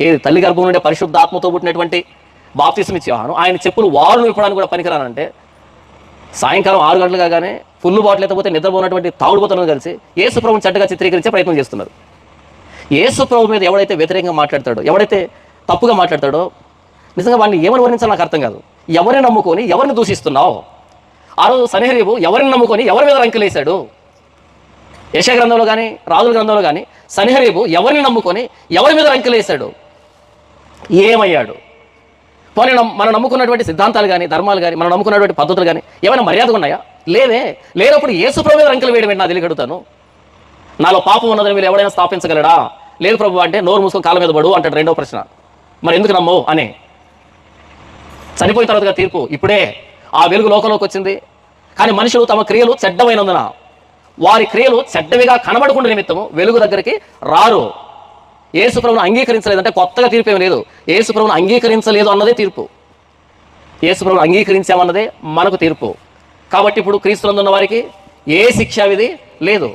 ఏది తల్లి గర్భం నుండి పరిశుద్ధ ఆత్మతో పుట్టినటువంటి బాప్తిసం ఇచ్చి యోహాను ఆయన చెప్పులు వారు ఇవ్వడానికి కూడా పనికిరానంటే సాయంకాలం 6 గంటలు కాగానే ఫుల్ బాటిల్ ఎత్తపోతే నిద్రపోయినటువంటి తాగుడుపోతులను కలిసి యేసు ప్రభువుని చెడ్డగా చిత్రీకరించే ప్రయత్నం చేస్తున్నారు. యేసు ప్రభు మీద ఎవడైతే వ్యతిరేకంగా మాట్లాడతాడో, ఎవడైతే తప్పుగా మాట్లాడతాడో నిజంగా వాడిని ఏమని వర్ణించాలో నాకు అర్థం కాదు. ఎవరిని నమ్ముకొని ఎవరిని దూషిస్తున్నావు? ఆ రోజు సన్హెరీబు ఎవరిని నమ్ముకొని ఎవరి మీద రంకెలేశాడు? యెషయా గ్రంథంలో కానీ రాజుల గ్రంథంలో కానీ సన్హెరీబు ఎవరిని నమ్ముకొని ఎవరి మీద రంకెలేశాడు? ఏమయ్యాడు? పోనీ మనం నమ్ముకున్నటువంటి సిద్ధాంతాలు కానీ ధర్మాలు కానీ మనం నమ్ముకున్నటువంటి పద్ధతులు కానీ ఏమైనా మర్యాదగా ఉన్నాయా? లేనప్పుడు యేసు ప్రభు మీద రంకెలు వేయడం నా తెలియగడుగుతాను. నాలో పాపం ఉన్నదని మీరు ఎవడైనా స్థాపించగలడా? లేదు ప్రభు అంటే నోరు మూసుకొని కాళ్ళ మీద పడు అంటాడు. రెండవ ప్రశ్న, మరి ఎందుకు నమ్మవు అని. చనిపోయిన తర్వాత తీర్పు ఇప్పుడే ఆ వెలుగు లోకంలోకి వచ్చింది. కానీ మనుషులు తమ క్రియలు చెడ్డమైనందున వారి క్రియలు చెడ్డవిగా కనబడకుండా నిమిత్తము వెలుగు దగ్గరికి రారు. యేసు ప్రభువును అంగీకరించలేదంటే కొత్తగా తీర్పు ఏమి లేదు. యేసు ప్రభువును అంగీకరించలేదు అన్నదే తీర్పు. యేసు ప్రభువును అంగీకరించామన్నదే మనకు తీర్పు. కాబట్టి ఇప్పుడు క్రీస్తునందున్న వారికి ఏ శిక్షా విధి లేదు.